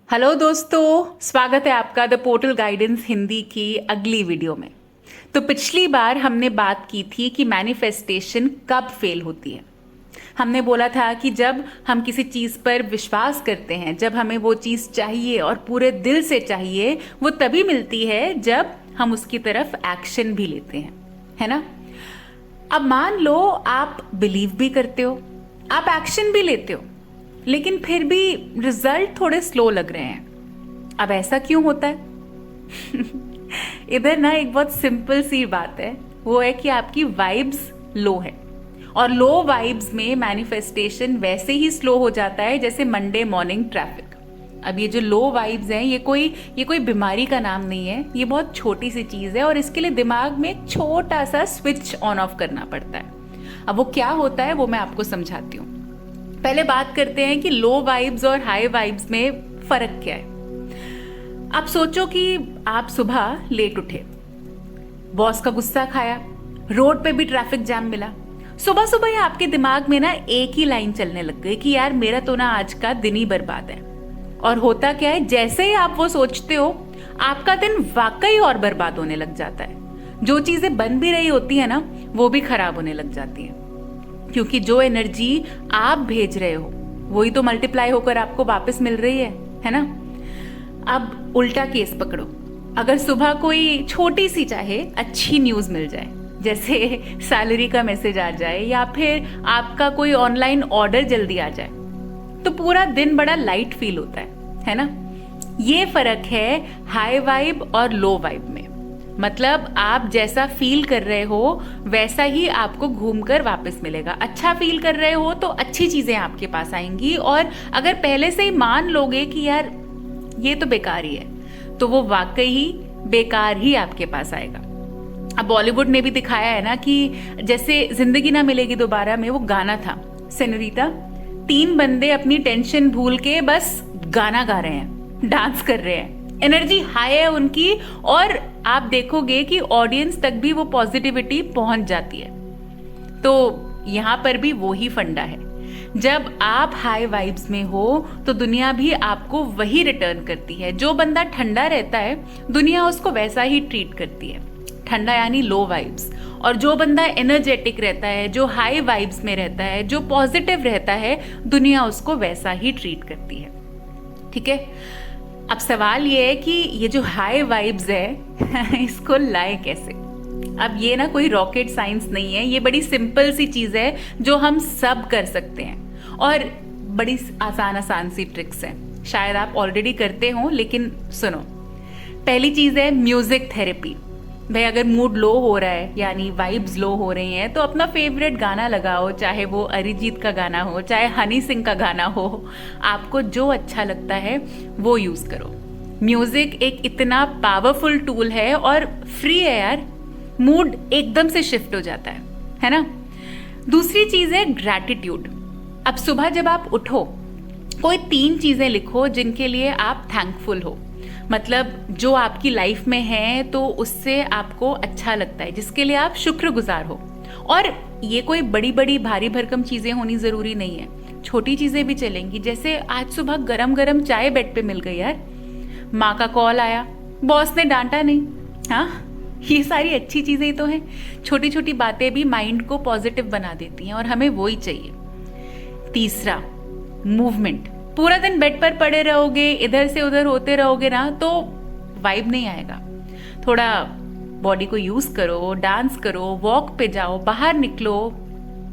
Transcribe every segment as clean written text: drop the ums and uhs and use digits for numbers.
Hello दोस्तों, स्वागत है आपका द पोर्टल गाइडेंस हिंदी की अगली वीडियो में। तो पिछली बार हमने बात की थी कि मैनिफेस्टेशन कब फेल होती है। हमने बोला था कि जब हम किसी चीज़ पर विश्वास करते हैं, जब हमें वो चीज़ चाहिए और पूरे दिल से चाहिए, वो तभी मिलती है जब हम उसकी तरफ एक्शन भी लेते हैं, है ना। अब मान लो आप बिलीव भी करते हो, आप एक्शन भी लेते हो, लेकिन फिर भी रिजल्ट थोड़े स्लो लग रहे हैं। अब ऐसा क्यों होता है? इधर ना एक बहुत सिंपल सी बात है, वो है कि आपकी वाइब्स लो है। और लो वाइब्स में मैनिफेस्टेशन वैसे ही स्लो हो जाता है जैसे मंडे मॉर्निंग ट्रैफिक। अब ये जो लो वाइब्स हैं, ये कोई बीमारी का नाम नहीं है, ये बहुत छोटी सी चीज़ है और इसके लिए दिमाग में एक छोटा सा स्विच ऑन ऑफ करना पड़ता है। अब वो क्या होता है वो मैं आपको समझाती हूँ। पहले बात करते हैं कि लो वाइब्स और हाई वाइब्स में फर्क क्या है। आप सोचो कि आप सुबह लेट उठे, बॉस का गुस्सा खाया, रोड पे भी ट्रैफिक जैम मिला। सुबह सुबह ही आपके दिमाग में ना एक ही लाइन चलने लग गई कि यार मेरा तो ना आज का दिन ही बर्बाद है। और होता क्या है, जैसे ही आप वो सोचते हो आपका दिन वाकई और बर्बाद होने लग जाता है। जो चीजें बन भी रही होती है ना, वो भी खराब होने लग जाती है, क्योंकि जो एनर्जी आप भेज रहे हो वही तो मल्टीप्लाई होकर आपको वापस मिल रही है ना। अब उल्टा केस पकड़ो, अगर सुबह कोई छोटी सी चाहे अच्छी न्यूज मिल जाए, जैसे सैलरी का मैसेज आ जाए या फिर आपका कोई ऑनलाइन ऑर्डर जल्दी आ जाए, तो पूरा दिन बड़ा लाइट फील होता है ना। ये फर्क है हाई वाइब और लो वाइब में। मतलब आप जैसा फील कर रहे हो वैसा ही आपको घूमकर वापस मिलेगा। अच्छा फील कर रहे हो तो अच्छी चीजें आपके पास आएंगी, और अगर पहले से ही मान लोगे कि यार ये तो बेकार ही है, तो वो वाकई ही बेकार ही आपके पास आएगा। अब बॉलीवुड ने भी दिखाया है ना कि जैसे जिंदगी ना मिलेगी दोबारा में वो गाना था, सेनोरिटा। 3 बंदे अपनी टेंशन भूल के बस गाना गा रहे हैं, डांस कर रहे हैं, एनर्जी हाई है उनकी, और आप देखोगे कि ऑडियंस तक भी वो पॉजिटिविटी पहुंच जाती है। तो यहां पर भी वो ही फंडा है, जब आप हाई वाइब्स में हो तो दुनिया भी आपको वही रिटर्न करती है। जो बंदा ठंडा रहता है दुनिया उसको वैसा ही ट्रीट करती है, ठंडा यानी लो वाइब्स। और जो बंदा एनर्जेटिक रहता है, जो हाई वाइब्स में रहता है, जो पॉजिटिव रहता है, दुनिया उसको वैसा ही ट्रीट करती है। ठीक है। अब सवाल ये है कि ये जो हाई वाइब्स है इसको लाए कैसे। अब ये ना कोई रॉकेट साइंस नहीं है, ये बड़ी सिंपल सी चीज है जो हम सब कर सकते हैं, और बड़ी आसान आसान सी ट्रिक्स हैं। शायद आप ऑलरेडी करते हो, लेकिन सुनो। पहली चीज है म्यूजिक थेरेपी। भाई अगर मूड लो हो रहा है यानी वाइब्स लो हो रही हैं, तो अपना फेवरेट गाना लगाओ, चाहे वो अरिजीत का गाना हो, चाहे हनी सिंह का गाना हो, आपको जो अच्छा लगता है वो यूज करो। म्यूजिक एक इतना पावरफुल टूल है और फ्री है यार, मूड एकदम से शिफ्ट हो जाता है ना। दूसरी चीज है ग्रैटिट्यूड। अब सुबह जब आप उठो, कोई 3 चीजें लिखो जिनके लिए आप थैंकफुल हो, मतलब जो आपकी लाइफ में है तो उससे आपको अच्छा लगता है, जिसके लिए आप शुक्रगुजार हो। और ये कोई बड़ी बड़ी भारी भरकम चीजें होनी जरूरी नहीं है, छोटी चीजें भी चलेंगी। जैसे आज सुबह गरम गरम चाय बेड पे मिल गई यार, माँ का कॉल आया, बॉस ने डांटा नहीं, हाँ, ये सारी अच्छी चीजें ही तो हैं। छोटी छोटी बातें भी माइंड को पॉजिटिव बना देती हैं, और हमें वो ही चाहिए। तीसरा, मूवमेंट। पूरा दिन बेड पर पड़े रहोगे, इधर से उधर होते रहोगे ना, तो वाइब नहीं आएगा। थोड़ा बॉडी को यूज करो, डांस करो, वॉक पे जाओ, बाहर निकलो,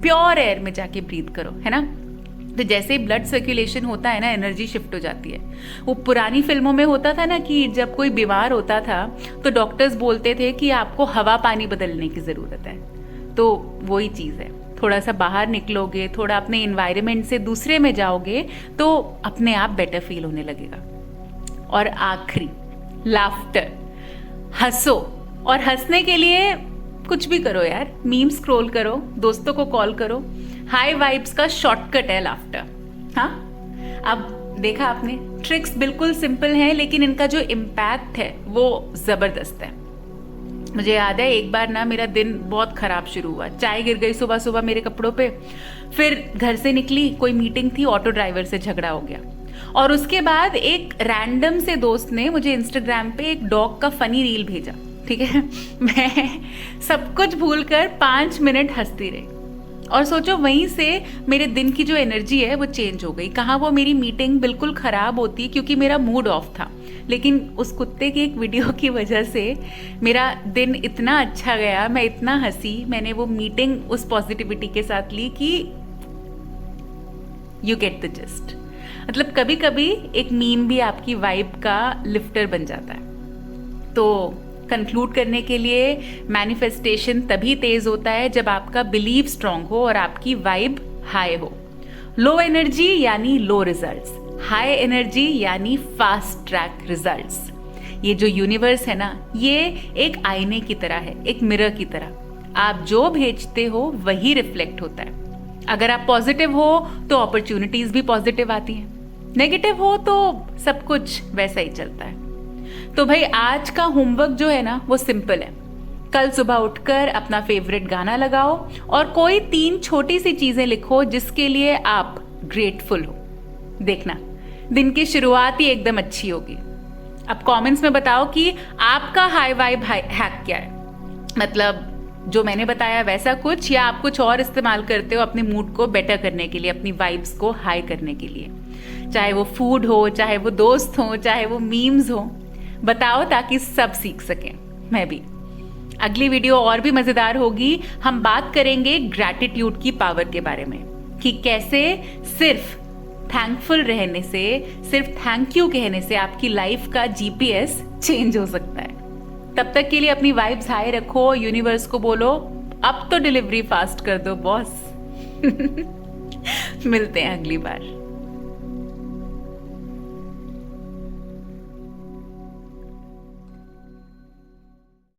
प्योर एयर में जाके ब्रीथ करो, है ना। तो जैसे ब्लड सर्कुलेशन होता है ना, एनर्जी शिफ्ट हो जाती है। वो पुरानी फिल्मों में होता था ना कि जब कोई बीमार होता था तो डॉक्टर्स बोलते थे कि आपको हवा पानी बदलने की जरूरत है। तो वही चीज है, थोड़ा सा बाहर निकलोगे, थोड़ा अपने इन्वायरमेंट से दूसरे में जाओगे, तो अपने आप बेटर फील होने लगेगा। और आखिरी, लाफ्टर। हंसो, और हंसने के लिए कुछ भी करो यार, मीम स्क्रॉल करो, दोस्तों को कॉल करो। हाई वाइब्स का शॉर्टकट है लाफ्टर। हाँ, अब देखा आपने, ट्रिक्स बिल्कुल सिंपल हैं, लेकिन इनका जो इम्पैक्ट है वो जबरदस्त है। मुझे याद है एक बार ना मेरा दिन बहुत खराब शुरू हुआ, चाय गिर गई सुबह सुबह मेरे कपड़ों पे। फिर घर से निकली, कोई मीटिंग थी, ऑटो ड्राइवर से झगड़ा हो गया, और उसके बाद एक रैंडम से दोस्त ने मुझे इंस्टाग्राम पे एक डॉग का फनी रील भेजा, ठीक है। मैं सब कुछ भूलकर 5 मिनट हंसती रही और सोचो वहीं से मेरे दिन की जो एनर्जी है वो चेंज हो गई। कहाँ वो मेरी मीटिंग बिल्कुल खराब होती क्योंकि मेरा मूड ऑफ था, लेकिन उस कुत्ते की एक वीडियो की वजह से मेरा दिन इतना अच्छा गया, मैं इतना हंसी, मैंने वो मीटिंग उस पॉजिटिविटी के साथ ली कि यू गेट द जस्ट। मतलब कभी कभी एक मीम भी आपकी वाइब का लिफ्टर बन जाता है। तो कंक्लूड करने के लिए, मैनिफेस्टेशन तभी तेज होता है जब आपका बिलीव स्ट्रांग हो और आपकी वाइब हाई हो। लो एनर्जी यानी लो रिजल्ट्स, हाई एनर्जी यानी फास्ट ट्रैक रिजल्ट्स। ये जो यूनिवर्स है ना, ये एक आईने की तरह है, एक मिरर की तरह। आप जो भेजते हो वही रिफ्लेक्ट होता है। अगर आप पॉजिटिव हो तो अपॉर्चुनिटीज भी पॉजिटिव आती हैं, नेगेटिव हो तो सब कुछ वैसा ही चलता है। तो भाई आज का होमवर्क जो है ना वो सिंपल है। कल सुबह उठकर अपना फेवरेट गाना लगाओ और कोई 3 छोटी सी चीजें लिखो जिसके लिए आप ग्रेटफुल हो। देखना दिन की शुरुआत ही एकदम अच्छी होगी। अब कमेंट्स में बताओ कि आपका हाई वाइब हैक क्या है, मतलब जो मैंने बताया वैसा कुछ, या आप कुछ और इस्तेमाल करते हो अपने मूड को बेटर करने के लिए, अपनी वाइब्स को हाई करने के लिए। चाहे वो फूड हो, चाहे वो दोस्त हो, चाहे वो मीम्स हो, बताओ ताकि सब सीख सकें, मैं भी। अगली वीडियो और भी मजेदार होगी। हम बात करेंगे ग्रैटिट्यूड की पावर के बारे में, कि कैसे सिर्फ थैंकफुल रहने से, सिर्फ थैंक यू कहने से आपकी लाइफ का जीपीएस चेंज हो सकता है। तब तक के लिए अपनी वाइब्स हाई रखो, यूनिवर्स को बोलो अब तो डिलीवरी फास्ट कर दो बॉस। मिलते हैं अगली बार।